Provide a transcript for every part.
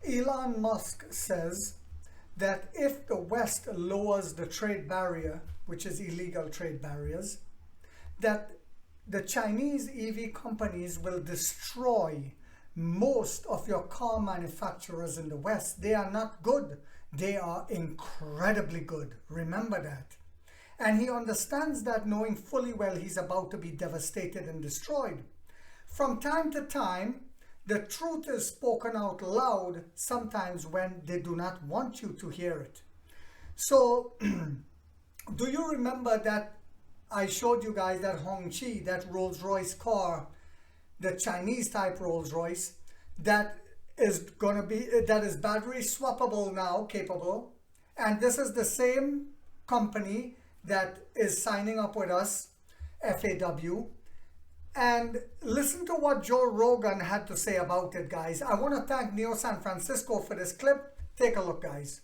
Elon Musk says that if the West lowers the trade barrier, which is illegal trade barriers, that the Chinese EV companies will destroy most of your car manufacturers in the West. They are not good. They are incredibly good. Remember that. And he understands that, knowing fully well he's about to be devastated and destroyed. From time to time, the truth is spoken out loud, sometimes when they do not want you to hear it. So, do you remember that I showed you guys that Hongqi, that Rolls-Royce car, the Chinese type Rolls-Royce, that is battery swappable now, capable. And this is the same company that is signing up with us, FAW. And listen to what Joe Rogan had to say about it, guys. I want to thank Neo San Francisco for this clip. Take a look, guys.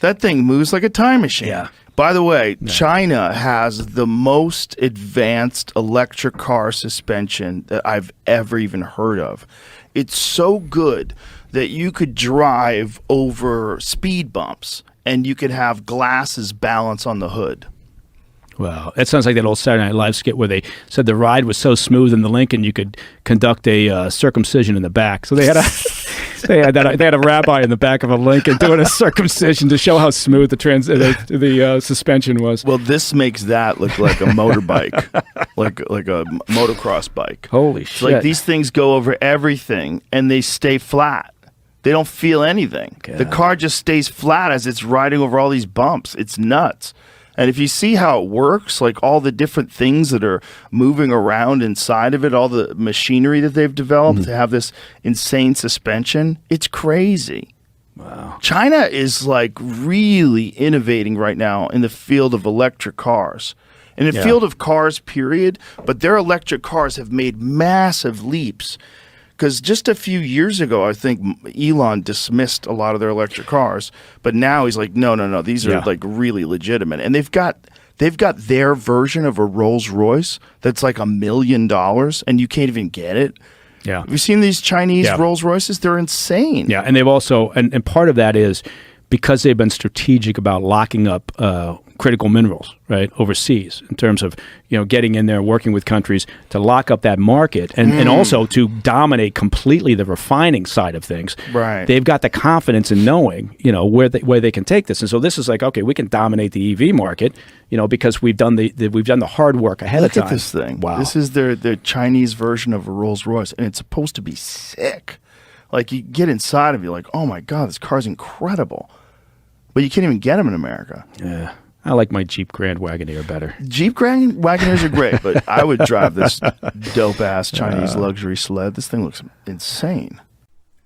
That thing moves like a time machine. Yeah. By the way, China has the most advanced electric car suspension that I've ever even heard of. It's so good that you could drive over speed bumps and you could have glasses balance on the hood. Well, that sounds like that old Saturday Night Live skit where they said the ride was so smooth in the Lincoln you could conduct a circumcision in the back. So they had a they had a rabbi in the back of a Lincoln doing a circumcision to show how smooth the suspension was. Well, this makes that look like a motorbike, like a motocross bike. Holy shit! Like these things go over everything and they stay flat. They don't feel anything. God. The car just stays flat as it's riding over all these bumps. It's nuts. And if you see how it works, like all the different things that are moving around inside of it, all the machinery that they've developed to have this insane suspension, it's crazy. Wow. China is like really innovating right now in the field of electric cars. In the field of cars, period, but their electric cars have made massive leaps. Because just a few years ago, I think Elon dismissed a lot of their electric cars, but now he's like, no, these are like really legitimate, and they've got their version of a Rolls Royce that's like $1 million, and you can't even get it. Yeah, have you seen these Chinese Rolls Royces? They're insane. Yeah, and they've also and part of that is because they've been strategic about locking up critical minerals, right, overseas, in terms of, getting in there, working with countries to lock up that market and also to dominate completely the refining side of things. Right. They've got the confidence in knowing, where they can take this. And so this is like, okay, we can dominate the EV market, because we've done the hard work ahead of time. Look at this thing. Wow. This is their Chinese version of a Rolls Royce, and it's supposed to be sick. Like, you get inside of you like, oh my God, this car's incredible. But you can't even get them in America. Yeah. I like my Jeep Grand Wagoneer better. Jeep Grand Wagoneers are great, but I would drive this dope-ass Chinese luxury sled. This thing looks insane.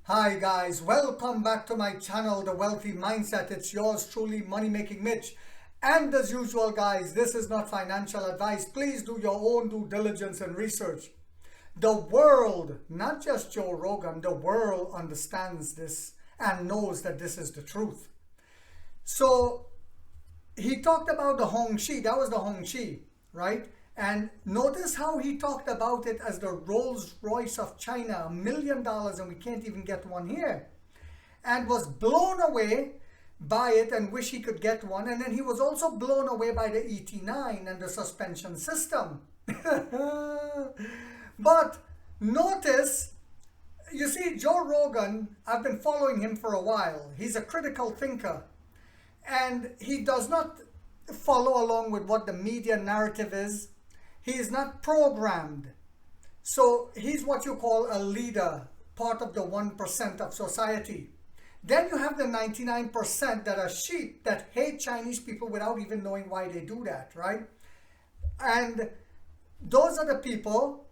Hi guys, welcome back to my channel, The Wealthy Mindset. It's yours truly, Money Making Mitch. And as usual guys, this is not financial advice. Please do your own due diligence and research. The world, not just Joe Rogan, the world understands this and knows that this is the truth. So he talked about the Hongqi, that was the Hongqi, right? And notice how he talked about it as the Rolls Royce of China, $1 million, and we can't even get one here. And was blown away by it and wish he could get one. And then he was also blown away by the ET9 and the suspension system. But notice, you see, Joe Rogan, I've been following him for a while. He's a critical thinker. And he does not follow along with what the media narrative is. He is not programmed. So he's what you call a leader, part of the 1% of society. Then you have the 99% that are sheep that hate Chinese people without even knowing why they do that, right? And those are the people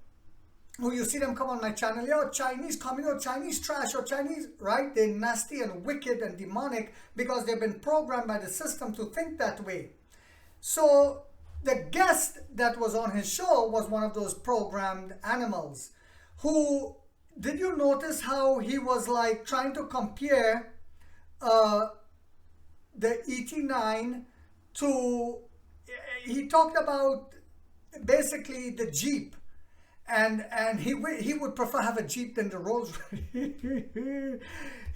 who you see them come on my channel, Chinese coming, Chinese trash, or Chinese, right? They're nasty and wicked and demonic because they've been programmed by the system to think that way. So the guest that was on his show was one of those programmed animals who, did you notice how he was like trying to compare the ET9 to, he talked about basically the Jeep. and he would prefer have a Jeep than the Rolls Royce.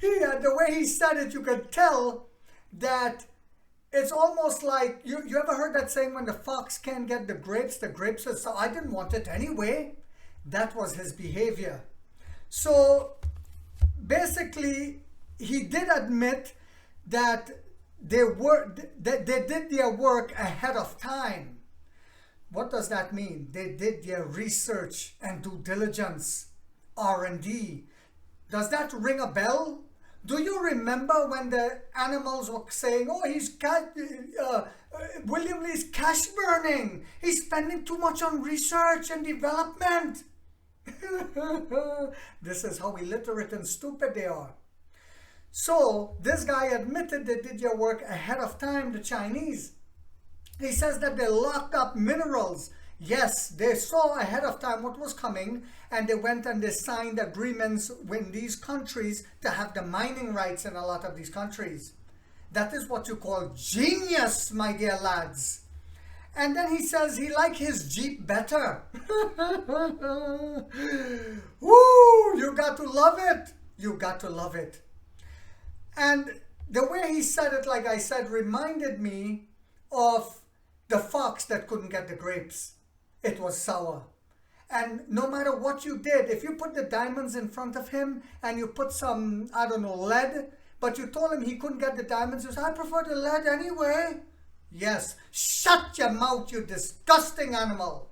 The way he said it, you could tell that it's almost like, you ever heard that saying, when the fox can't get the grapes are, so I didn't want it anyway. That was his behavior. So basically, he did admit that they did their work ahead of time. What does that mean? They did their research and due diligence, R&D. Does that ring a bell? Do you remember when the animals were saying, oh, William Lee's cash burning. He's spending too much on research and development. This is how illiterate and stupid they are. So this guy admitted they did their work ahead of time, the Chinese. He says that they locked up minerals. Yes, they saw ahead of time what was coming, and they went and they signed agreements with these countries to have the mining rights in a lot of these countries. That is what you call genius, my dear lads. And then he says he liked his Jeep better. Woo! You got to love it. You got to love it. And the way he said it, like I said, reminded me of the fox that couldn't get the grapes. It was sour. And no matter what you did, if you put the diamonds in front of him and you put some, I don't know, lead, but you told him he couldn't get the diamonds, he said, I prefer the lead anyway. Yes, shut your mouth, you disgusting animal.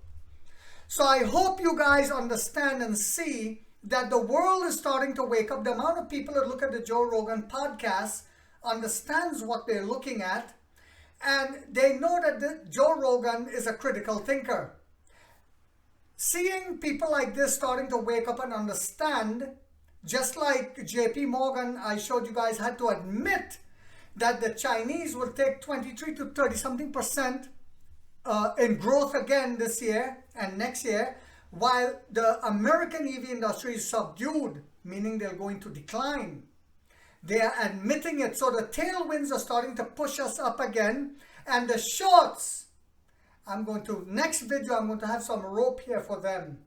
So I hope you guys understand and see that the world is starting to wake up. The amount of people that look at the Joe Rogan podcast understands what they're looking at, and they know that Joe Rogan is a critical thinker. Seeing people like this starting to wake up and understand, just like JP Morgan, I showed you guys, had to admit that the Chinese will take 23 to 30 something percent in growth again this year and next year, while the American EV industry is subdued, meaning they're going to decline. They are admitting it. So the tailwinds are starting to push us up again. And the shorts, next video, I'm going to have some rope here for them.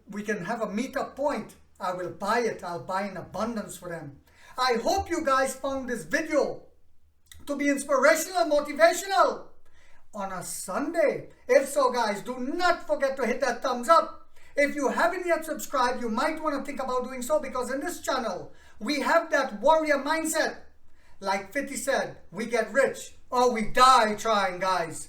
We can have a meetup point. I will buy it. I'll buy in abundance for them. I hope you guys found this video to be inspirational and motivational on a Sunday. If so, guys, do not forget to hit that thumbs up. If you haven't yet subscribed, you might want to think about doing so, because in this channel, we have that warrior mindset. Like 50 said, we get rich or we die trying, guys.